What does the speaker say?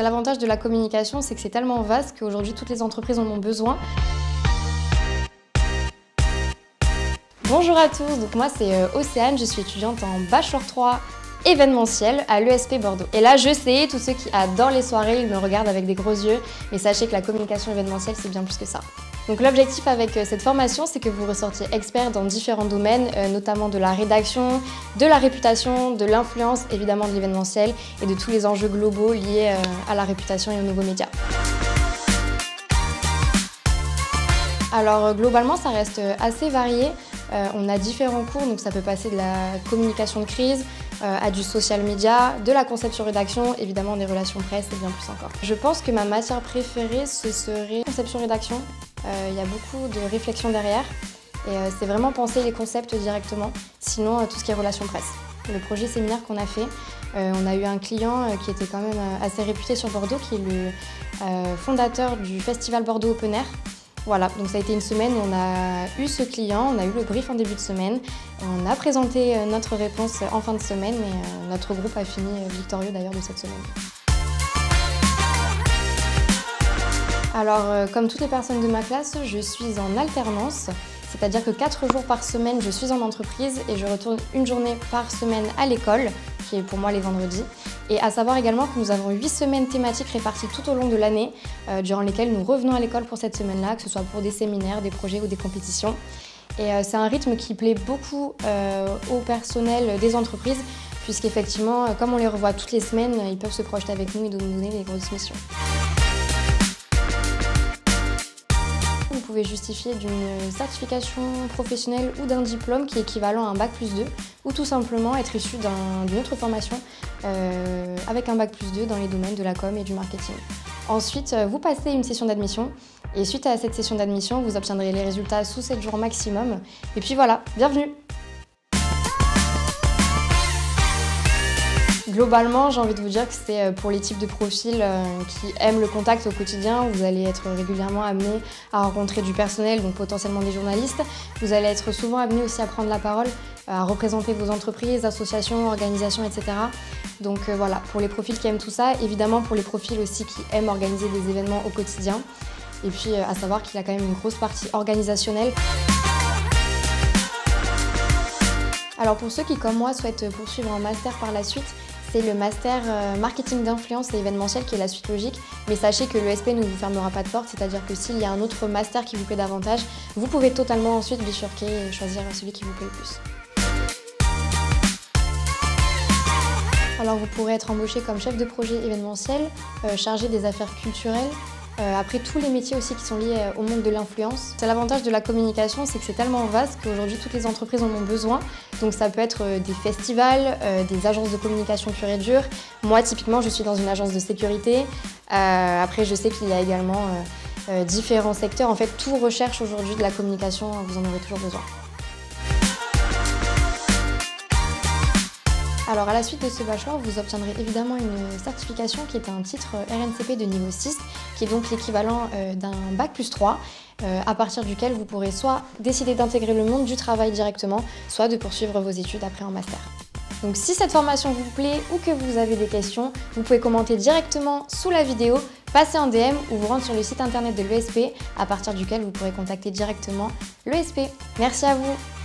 C'est l'avantage de la communication, c'est que c'est tellement vaste qu'aujourd'hui toutes les entreprises en ont besoin. Bonjour à tous, donc moi c'est Océane, je suis étudiante en Bachelor 3 événementiel à l'ESP Bordeaux. Et là je sais, tous ceux qui adorent les soirées, ils me regardent avec des gros yeux, mais sachez que la communication événementielle c'est bien plus que ça. Donc l'objectif avec cette formation, c'est que vous ressortiez expert dans différents domaines, notamment de la rédaction, de la réputation, de l'influence, évidemment de l'événementiel et de tous les enjeux globaux liés à la réputation et aux nouveaux médias. Alors globalement, ça reste assez varié. On a différents cours, donc ça peut passer de la communication de crise à du social media, de la conception-rédaction, évidemment des relations presse et bien plus encore. Je pense que ma matière préférée, ce serait conception-rédaction. Il y a beaucoup de réflexion derrière et c'est vraiment penser les concepts directement, sinon tout ce qui est relations presse. Le projet séminaire qu'on a fait, on a eu un client qui était quand même assez réputé sur Bordeaux, qui est le fondateur du festival Bordeaux Open Air. Voilà, donc ça a été une semaine où on a eu ce client, on a eu le brief en début de semaine, on a présenté notre réponse en fin de semaine et notre groupe a fini victorieux d'ailleurs de cette semaine. Alors, comme toutes les personnes de ma classe, je suis en alternance, c'est-à-dire que 4 jours par semaine, je suis en entreprise et je retourne une journée par semaine à l'école, qui est pour moi les vendredis. Et à savoir également que nous avons 8 semaines thématiques réparties tout au long de l'année, durant lesquelles nous revenons à l'école pour cette semaine-là, que ce soit pour des séminaires, des projets ou des compétitions. Et c'est un rythme qui plaît beaucoup au personnel des entreprises, puisqu'effectivement, comme on les revoit toutes les semaines, ils peuvent se projeter avec nous et nous donner des grosses missions. Vous pouvez justifier d'une certification professionnelle ou d'un diplôme qui est équivalent à un bac+2 ou tout simplement être issu d'une autre formation avec un bac+2 dans les domaines de la com et du marketing. Ensuite, vous passez une session d'admission et suite à cette session d'admission, vous obtiendrez les résultats sous 7 jours maximum. Et puis voilà, bienvenue! Globalement, j'ai envie de vous dire que c'est pour les types de profils qui aiment le contact au quotidien. Vous allez être régulièrement amené à rencontrer du personnel, donc potentiellement des journalistes. Vous allez être souvent amené aussi à prendre la parole, à représenter vos entreprises, associations, organisations, etc. Donc voilà, pour les profils qui aiment tout ça, évidemment pour les profils aussi qui aiment organiser des événements au quotidien. Et puis à savoir qu'il y a quand même une grosse partie organisationnelle. Alors pour ceux qui, comme moi, souhaitent poursuivre un master par la suite, c'est le master marketing d'influence et événementiel qui est la suite logique. Mais sachez que l'ESP ne vous fermera pas de porte, c'est-à-dire que s'il y a un autre master qui vous plaît davantage, vous pouvez totalement ensuite bifurquer et choisir celui qui vous plaît le plus. Alors vous pourrez être embauché comme chef de projet événementiel, chargé des affaires culturelles, après tous les métiers aussi qui sont liés au monde de l'influence. C'est l'avantage de la communication, c'est que c'est tellement vaste qu'aujourd'hui toutes les entreprises en ont besoin. Donc ça peut être des festivals, des agences de communication pure et dure. Moi typiquement je suis dans une agence de sécurité. Après je sais qu'il y a également différents secteurs. En fait tout recherche aujourd'hui de la communication, vous en aurez toujours besoin. Alors à la suite de ce bachelor, vous obtiendrez évidemment une certification qui est un titre RNCP de niveau 6, qui est donc l'équivalent d'un bac+3, à partir duquel vous pourrez soit décider d'intégrer le monde du travail directement, soit de poursuivre vos études après en master. Donc si cette formation vous plaît ou que vous avez des questions, vous pouvez commenter directement sous la vidéo, passer en DM ou vous rendre sur le site internet de l'ESP, à partir duquel vous pourrez contacter directement l'ESP. Merci à vous!